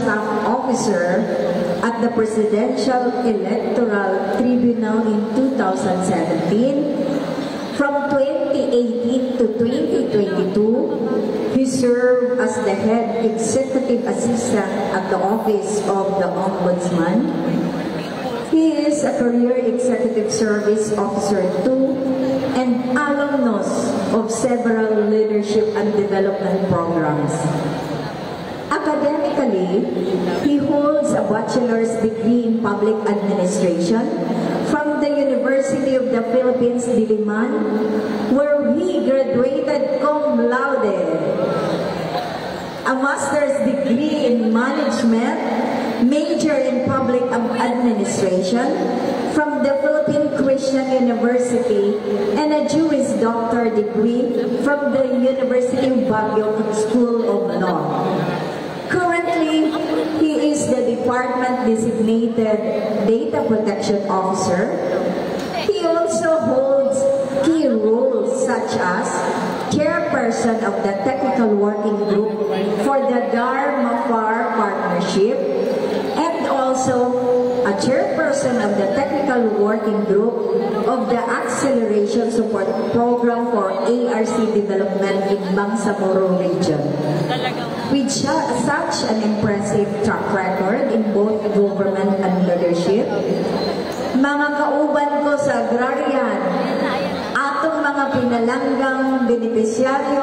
staff officer at the Presidential Electoral Tribunal in 2017. From 2018 to 2022, he served as the head executive assistant at the Office of the Ombudsman. He is a career executive service officer too, and alumnus of several leadership and development programs. Academically, he holds a bachelor's degree in public administration from the University of the Philippines, Diliman, where he graduated cum laude. A master's degree in management, major in public administration from the Philippine Christian University, and a Juris Doctor degree from the University of Baguio School of Law. Currently, he is the department-designated Data Protection Officer. He also holds key roles such as chairperson of the Technical Working Group for the Dharma-Far Partnership, and also a chairperson of the Technical Working Group of the Acceleration Support Program for ARC Development in Bangsamoro Region. With such an impressive track record in both government and leadership, mga kauban ko sa agrarian, atong mga pinalanggang benepisyaryo,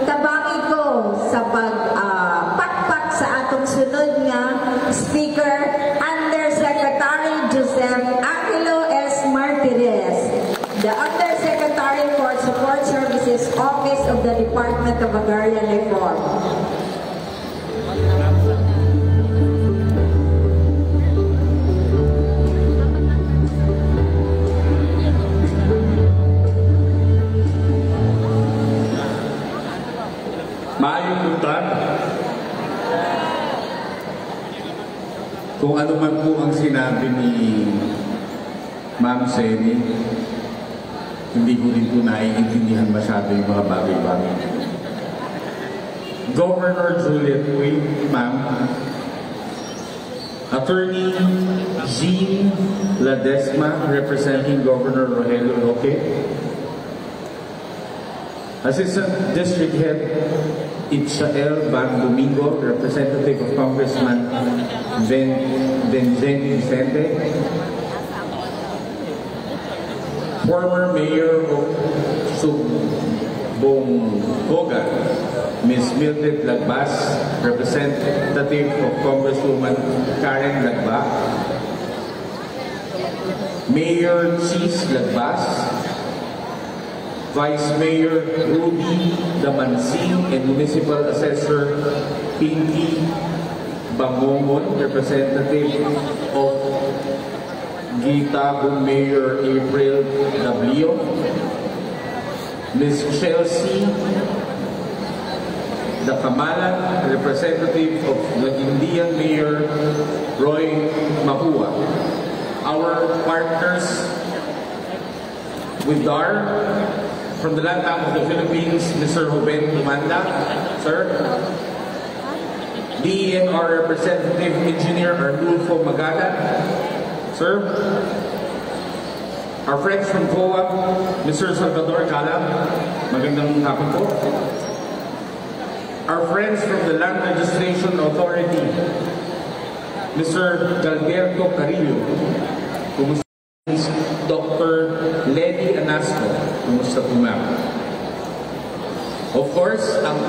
tabangi ko sa pagpakpak sa atong sunod nga Speaker, Undersecretary Joseph Angelo S. Martirez, the Undersecretary for Support Services Office of the Department of Agrarian Reform. Maayong buntag. Kung ano man po ang sinabi ni Ma'am Seni, hindi ko rin po naiintindihan masyado yung mga bagay-bagay. Governor Juliet Uy, Ma'am, Attorney Jean Ladesma, representing Governor Rogelio Roque, Assistant District Head Itzael Ban Domingo, representative of Congressman Benjen Vicente, former Mayor of Sumbongboga, Ms. Mildred Lagbas, representative of Congresswoman Karen Lagbas, Mayor Cheese Lagbas, Vice Mayor Rudy Damansing, and Municipal Assessor Pinky Bangongon, representative of Gitagum Mayor April W, Ms. Chelsea Dakamala, representative of Laguindian Mayor Roy Mahua. Our partners with DAR, from the Land Bank of the Philippines, Mr. Ruben Tumanda, sir. DENR Representative Engineer Arnulfo Magadan, sir. Our friends from COA, Mr. Salvador Calam, magandang hapon po. Our friends from the Land Registration Authority, Mr. Galberto Carillo, Dr. Lenny Anasco, kumusta po ma'am? Of course, ang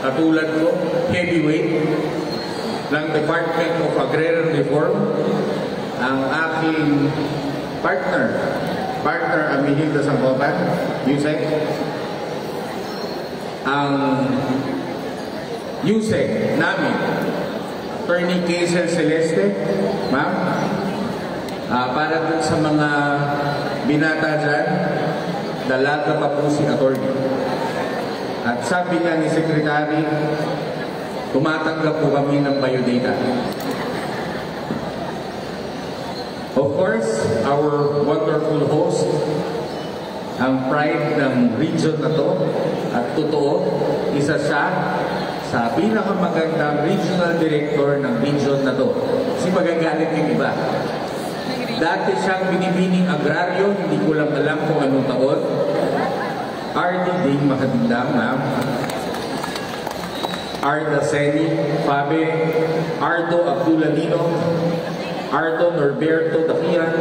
katulad ko, heavyweight ng Department of Agrarian Reform, ang aking partner Amihilda Sangkoban, Yusek, ang Yusek namin, Attorney Kaysel Celeste, ma'am, para dun sa mga binata dyan, dalaga pa po si attorney. At sabi nga ni Secretary, tumatanggap po kami ng biodata. Of course, our wonderful host, ang pride ng region na to, at totoo, isa siya sa pinakamagandang regional director ng region na to. Kasi magagalit yung iba. Dati siyang binibining agraryo, hindi ko lang alam kung anong taon. RD Ding Makatindang, ma'am. Arda Seni, Fabe, Ardo Abduladino, Ardo Norberto Dakian,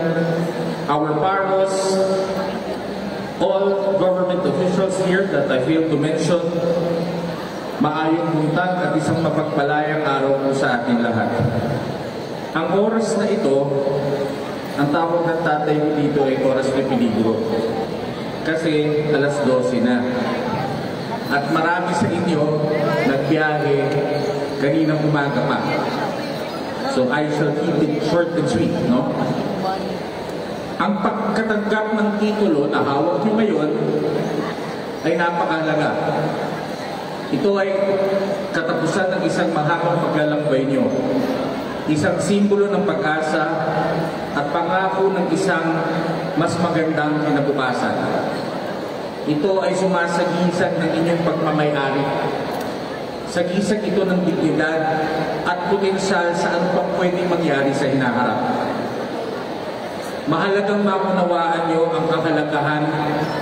our paros, all government officials here that I failed to mention, maayong buntag at isang mapagpalayang araw po sa ating lahat. Ang oras na ito, ang tawag ng tatay ko dito ay oras na peligro. Kasi alas 12 na. At marami sa inyo nagbiyahe kaninang umaga pa. So I shall keep it short and sweet, no? Ang pagkatanggap ng titulo na hawak niyo ngayon ay napakahalaga. Ito ay katapusan ng isang mahabang paglalakbay niyo. Isang simbolo ng pag-asa at pangako ng isang mas magandang kinabukasan. Ito ay sumasagisag ng inyong pagmamayari. Sagisag ito ng dignidad at potensyal sa ano pang pwedeng mangyari sa hinaharap. Mahalagang maunawaan nyo ang kahalagahan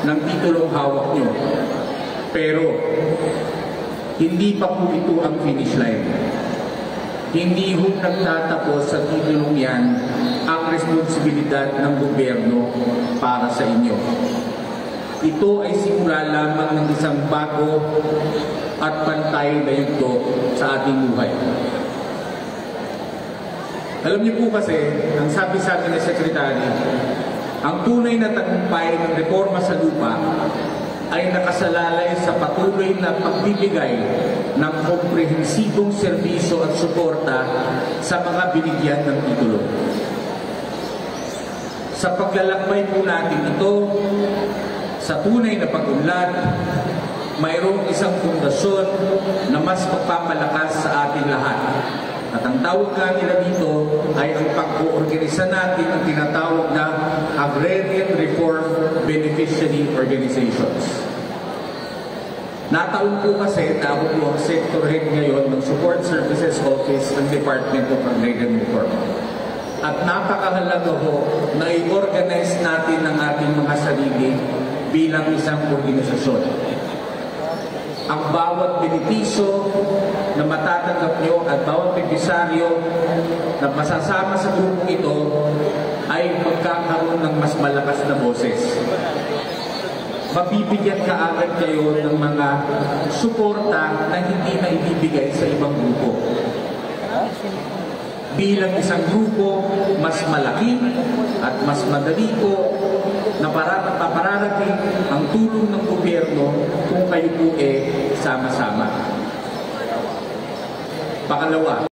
ng titulong hawak nyo. Pero, hindi pa po ito ang finish line. Hindi ho nagtatapos sa titulong yan ang responsibilidad ng gobyerno para sa inyo. Ito ay simula lamang ng isang bago at pantay na yugto sa ating buhay. Alam niyo po kasi, ang sabi sa akin ng sekretary, ang tunay na tagumpay ng reforma sa lupa ay nakasalalay sa patuloy na pagbibigay ng komprehensibong serbisyo at suporta sa mga binigyan ng titulo. Sa paglalakbay po natin ito, sa tunay na pag-unlad, mayroong isang pundasyon na mas magpapalakas sa ating lahat. At ang tawag nga nila dito ay ang pag-oorganisa natin ang tinatawag na Agrarian Reform Beneficiary Organizations. Nataon po kasi na ako po ang sector head ngayon ng Support Services Office ng Department of Agrarian Reform. At napakahalaga ho na i-organize natin ang ating mga sarili bilang isang organisasyon. Ang bawat benepisyo na matatanggap nyo at bawat benepisaryo na masasama sa grupong ito ay magkakaroon ng mas malakas na boses. Mabibigyan kaagad kayo ng mga suporta na hindi na ibibigay sa ibang grupo. Bilang isang grupo, mas malaki at mas madali po na pararating ang tulong ng gobyerno kung kayo po sama-sama. Pangalawa,